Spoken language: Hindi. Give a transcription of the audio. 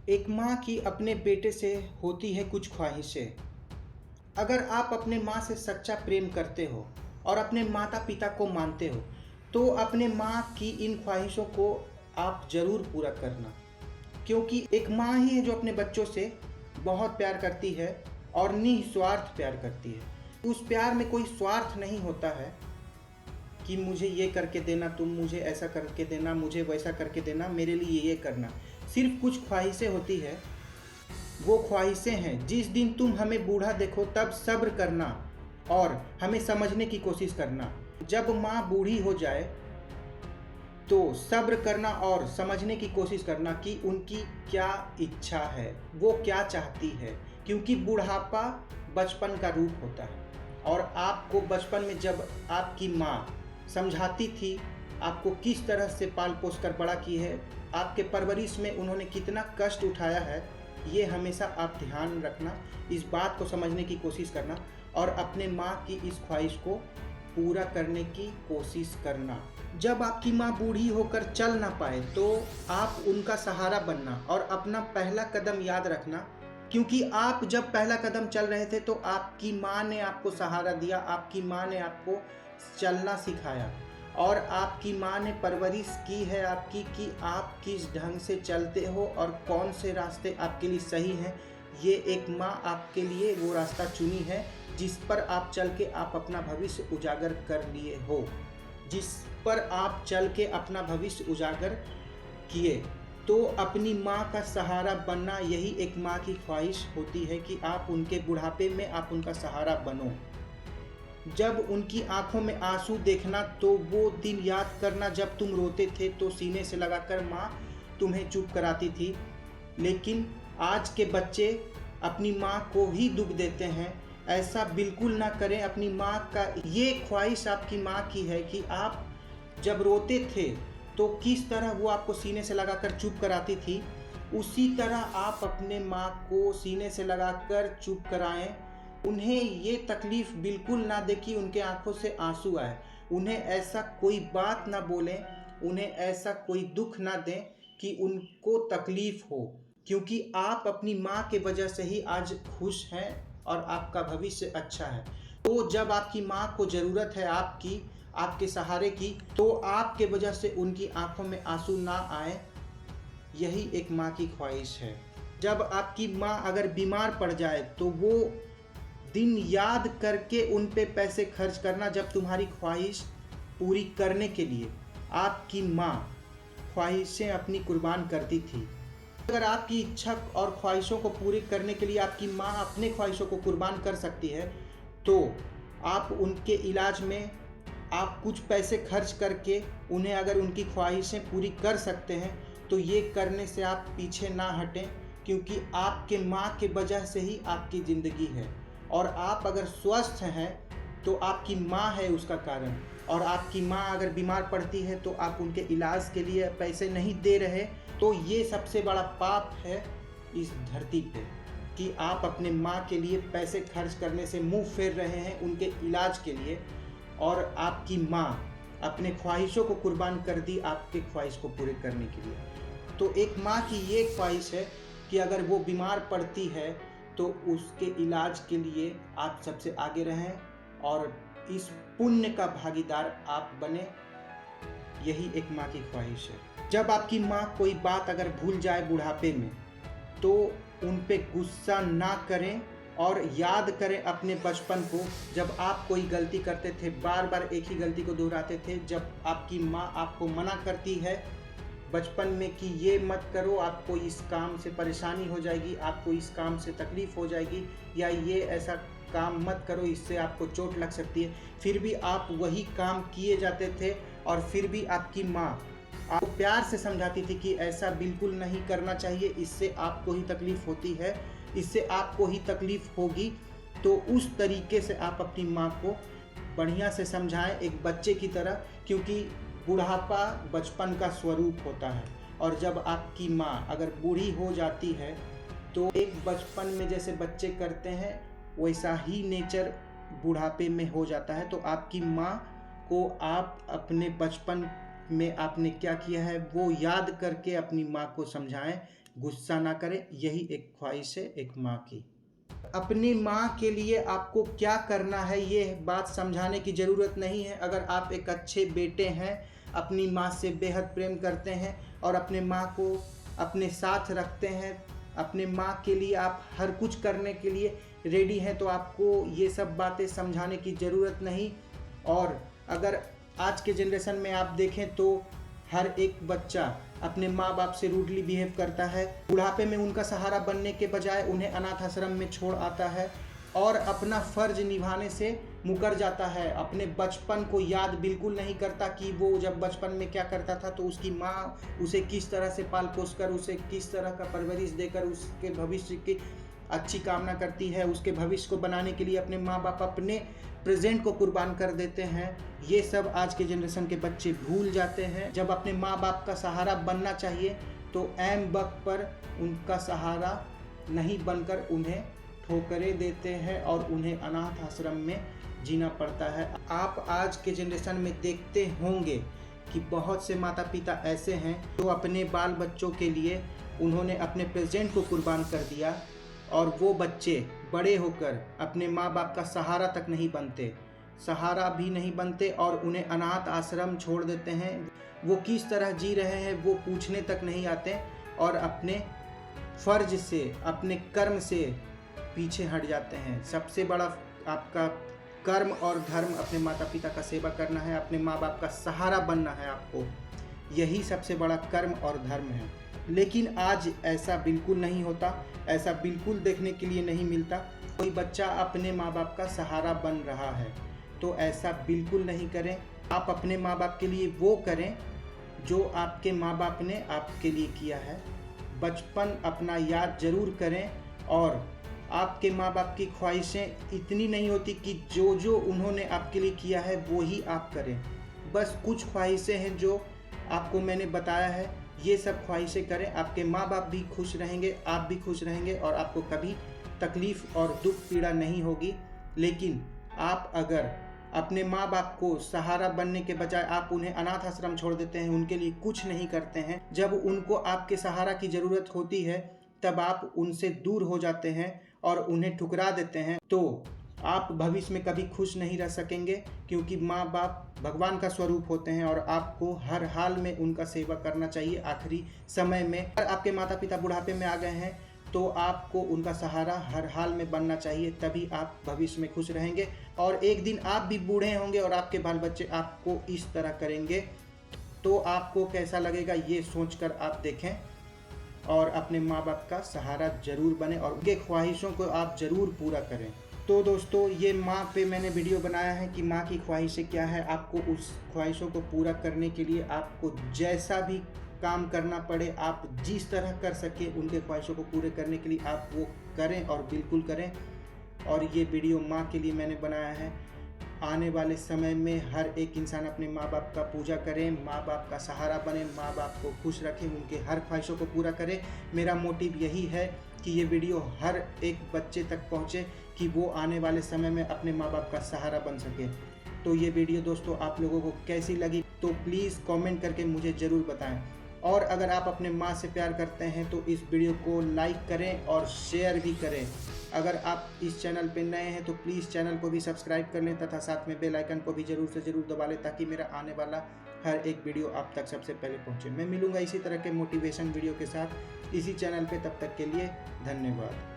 एक माँ की अपने बेटे से होती है कुछ ख्वाहिशें। अगर आप अपने माँ से सच्चा प्रेम करते हो और अपने माता पिता को मानते हो, तो अपने माँ की इन ख्वाहिशों को आप ज़रूर पूरा करना। क्योंकि एक माँ ही है जो अपने बच्चों से बहुत प्यार करती है और निस्वार्थ प्यार करती है। उस प्यार में कोई स्वार्थ नहीं होता है कि मुझे ये करके देना, तुम मुझे ऐसा करके देना, मुझे वैसा करके देना, मेरे लिए ये करना। सिर्फ कुछ ख्वाहिशें होती है। वो ख्वाहिशें हैं, जिस दिन तुम हमें बूढ़ा देखो तब सब्र करना और हमें समझने की कोशिश करना। जब माँ बूढ़ी हो जाए तो सब्र करना और समझने की कोशिश करना कि उनकी क्या इच्छा है, वो क्या चाहती है। क्योंकि बुढ़ापा बचपन का रूप होता है और आपको बचपन में जब आपकी माँ समझाती थी, आपको किस तरह से पाल पोस कर बड़ा की है, आपके परवरिश में उन्होंने कितना कष्ट उठाया है, ये हमेशा आप ध्यान रखना, इस बात को समझने की कोशिश करना और अपने माँ की इस ख्वाहिश को पूरा करने की कोशिश करना। जब आपकी माँ बूढ़ी होकर चल ना पाए तो आप उनका सहारा बनना और अपना पहला कदम याद रखना। क्योंकि आप जब पहला कदम चल रहे थे तो आपकी माँ ने आपको सहारा दिया, आपकी माँ ने आपको चलना सिखाया और आपकी माँ ने परवरिश की है आपकी कि आप किस ढंग से चलते हो और कौन से रास्ते आपके लिए सही हैं। ये एक माँ आपके लिए वो रास्ता चुनी है जिस पर आप चल के आप अपना भविष्य उजागर कर लिए हो, जिस पर आप चल के अपना भविष्य उजागर किए। तो अपनी माँ का सहारा बनना, यही एक माँ की ख्वाहिश होती है कि आप उनके बुढ़ापे में आप उनका सहारा बनो। जब उनकी आंखों में आंसू देखना तो वो दिन याद करना जब तुम रोते थे तो सीने से लगाकर माँ तुम्हें चुप कराती थी। लेकिन आज के बच्चे अपनी माँ को ही दुख देते हैं। ऐसा बिल्कुल ना करें। अपनी माँ का ये ख्वाहिश आपकी माँ की है कि आप जब रोते थे तो किस तरह वो आपको सीने से लगाकर चुप कराती थी, उसी तरह आप अपने माँ को सीने से लगाकर चुप कराएं। उन्हें ये तकलीफ़ बिल्कुल ना दें कि उनके आंखों से आंसू आए। उन्हें ऐसा कोई बात ना बोलें, उन्हें ऐसा कोई दुख ना दें कि उनको तकलीफ़ हो। क्योंकि आप अपनी माँ के वजह से ही आज खुश हैं और आपका भविष्य अच्छा है। तो जब आपकी माँ को ज़रूरत है आपकी, आपके सहारे की, तो आपके वजह से उनकी आंखों में आंसू ना आए, यही एक माँ की ख्वाहिश है। जब आपकी माँ अगर बीमार पड़ जाए तो वो दिन याद करके उन पे पैसे खर्च करना जब तुम्हारी ख्वाहिश पूरी करने के लिए आपकी माँ ख्वाहिशें अपनी कुर्बान करती थी। अगर आपकी इच्छा और ख्वाहिशों को पूरी करने के लिए आपकी माँ अपने ख्वाहिशों को कुर्बान कर सकती है, तो आप उनके इलाज में आप कुछ पैसे खर्च करके उन्हें अगर उनकी ख्वाहिशें पूरी कर सकते हैं तो ये करने से आप पीछे ना हटें। क्योंकि आपके माँ के वजह से ही आपकी ज़िंदगी है और आप अगर स्वस्थ हैं तो आपकी माँ है उसका कारण। और आपकी माँ अगर बीमार पड़ती है तो आप उनके इलाज के लिए पैसे नहीं दे रहे, तो ये सबसे बड़ा पाप है इस धरती पे कि आप अपने माँ के लिए पैसे खर्च करने से मुंह फेर रहे हैं उनके इलाज के लिए। और आपकी माँ अपने ख्वाहिशों को कुर्बान कर दी आपके ख्वाहिश को पूरे करने के लिए। तो एक माँ की ये ख्वाहिश है कि अगर वो बीमार पड़ती है तो उसके इलाज के लिए आप सबसे आगे रहें और इस पुण्य का भागीदार आप बने, यही एक माँ की ख्वाहिश है। जब आपकी माँ कोई बात अगर भूल जाए बुढ़ापे में तो उन पे गुस्सा ना करें और याद करें अपने बचपन को, जब आप कोई गलती करते थे, बार बार एक ही गलती को दोहराते थे। जब आपकी माँ आपको मना करती है बचपन में कि ये मत करो, आपको इस काम से परेशानी हो जाएगी, आपको इस काम से तकलीफ़ हो जाएगी, या ये ऐसा काम मत करो इससे आपको चोट लग सकती है, फिर भी आप वही काम किए जाते थे। और फिर भी आपकी माँ आपको प्यार से समझाती थी कि ऐसा बिल्कुल नहीं करना चाहिए, इससे आपको ही तकलीफ़ होती है, इससे आपको ही तकलीफ़ होगी। तो उस तरीके से आप अपनी माँ को बढ़िया से समझाएं एक बच्चे की तरह। क्योंकि बुढ़ापा बचपन का स्वरूप होता है और जब आपकी माँ अगर बूढ़ी हो जाती है तो एक बचपन में जैसे बच्चे करते हैं वैसा ही नेचर बुढ़ापे में हो जाता है। तो आपकी माँ को आप अपने बचपन में आपने क्या किया है वो याद करके अपनी माँ को समझाएं, गुस्सा ना करें। यही एक ख्वाहिश है एक माँ की। अपनी माँ के लिए आपको क्या करना है ये बात समझाने की ज़रूरत नहीं है। अगर आप एक अच्छे बेटे हैं, अपनी माँ से बेहद प्रेम करते हैं और अपने माँ को अपने साथ रखते हैं, अपने माँ के लिए आप हर कुछ करने के लिए रेडी हैं, तो आपको ये सब बातें समझाने की ज़रूरत नहीं। और अगर आज के जनरेशन में आप देखें तो हर एक बच्चा अपने माँ बाप से रूडली बिहेव करता है। बुढ़ापे में उनका सहारा बनने के बजाय उन्हें अनाथ आश्रम में छोड़ आता है और अपना फ़र्ज निभाने से मुकर जाता है। अपने बचपन को याद बिल्कुल नहीं करता कि वो जब बचपन में क्या करता था, तो उसकी माँ उसे किस तरह से पाल पोस कर, उसे किस तरह का परवरिश देकर उसके भविष्य की अच्छी कामना करती है। उसके भविष्य को बनाने के लिए अपने माँ बाप अपने प्रेजेंट को कुर्बान कर देते हैं। ये सब आज के जनरेशन के बच्चे भूल जाते हैं। जब अपने माँ बाप का सहारा बनना चाहिए तो ऐन वक्त पर उनका सहारा नहीं बनकर उन्हें ठोकरें देते हैं और उन्हें अनाथ आश्रम में जीना पड़ता है। आप आज के जनरेशन में देखते होंगे कि बहुत से माता पिता ऐसे हैं जो अपने बाल बच्चों के लिए उन्होंने अपने प्रेजेंट को कुर्बान कर दिया और वो बच्चे बड़े होकर अपने माँ बाप का सहारा तक नहीं बनते, सहारा भी नहीं बनते और उन्हें अनाथ आश्रम छोड़ देते हैं। वो किस तरह जी रहे हैं वो पूछने तक नहीं आते और अपने फ़र्ज से, अपने कर्म से पीछे हट जाते हैं। सबसे बड़ा आपका कर्म और धर्म अपने माता पिता का सेवा करना है, अपने माँ बाप का सहारा बनना है आपको। यही सबसे बड़ा कर्म और धर्म है। लेकिन आज ऐसा बिल्कुल नहीं होता, ऐसा बिल्कुल देखने के लिए नहीं मिलता। कोई बच्चा अपने माँ बाप का सहारा बन रहा है तो ऐसा बिल्कुल नहीं करें। आप अपने माँ बाप के लिए वो करें जो आपके माँ बाप ने आपके लिए किया है। बचपन अपना याद ज़रूर करें और आपके माँ बाप की ख्वाहिशें इतनी नहीं होती कि जो जो उन्होंने आपके लिए किया है वो ही आप करें। बस कुछ ख्वाहिशें हैं जो आपको मैंने बताया है, ये सब ख्वाहिशें करें। आपके माँ बाप भी खुश रहेंगे, आप भी खुश रहेंगे और आपको कभी तकलीफ़ और दुख पीड़ा नहीं होगी। लेकिन आप अगर अपने माँ बाप को सहारा बनने के बजाय आप उन्हें अनाथ आश्रम छोड़ देते हैं, उनके लिए कुछ नहीं करते हैं, जब उनको आपके सहारा की ज़रूरत होती है तब आप उनसे दूर हो जाते हैं और उन्हें ठुकरा देते हैं, तो आप भविष्य में कभी खुश नहीं रह सकेंगे। क्योंकि माँ बाप भगवान का स्वरूप होते हैं और आपको हर हाल में उनका सेवा करना चाहिए। आखिरी समय में अगर आपके माता पिता बुढ़ापे में आ गए हैं तो आपको उनका सहारा हर हाल में बनना चाहिए, तभी आप भविष्य में खुश रहेंगे। और एक दिन आप भी बूढ़े होंगे और आपके बाल बच्चे आपको इस तरह करेंगे तो आपको कैसा लगेगा ये सोचकर आप देखें। और अपने माँ बाप का सहारा ज़रूर बने और उनके ख्वाहिशों को आप ज़रूर पूरा करें। तो दोस्तों, ये माँ पे मैंने वीडियो बनाया है कि माँ की ख्वाहिशें क्या है। आपको उस ख्वाहिशों को पूरा करने के लिए आपको जैसा भी काम करना पड़े, आप जिस तरह कर सके उनके ख्वाहिशों को पूरे करने के लिए आप वो करें और बिल्कुल करें। और ये वीडियो माँ के लिए मैंने बनाया है। आने वाले समय में हर एक इंसान अपने माँ बाप का पूजा करें, माँ बाप का सहारा बने, माँ बाप को खुश रखें, उनके हर ख्वाहिशों को पूरा करें। मेरा मोटिव यही है कि ये वीडियो हर एक बच्चे तक पहुँचे कि वो आने वाले समय में अपने माँ बाप का सहारा बन सके। तो ये वीडियो दोस्तों आप लोगों को कैसी लगी तो प्लीज़ कमेंट करके मुझे ज़रूर बताएं। और अगर आप अपने माँ से प्यार करते हैं तो इस वीडियो को लाइक करें और शेयर भी करें। अगर आप इस चैनल पे नए हैं तो प्लीज़ चैनल को भी सब्सक्राइब कर लें तथा साथ में बेल आइकन को भी ज़रूर से ज़रूर दबा लें ताकि मेरा आने वाला हर एक वीडियो आप तक सबसे पहले पहुंचे। मैं मिलूंगा इसी तरह के मोटिवेशन वीडियो के साथ इसी चैनल पे, तब तक के लिए धन्यवाद।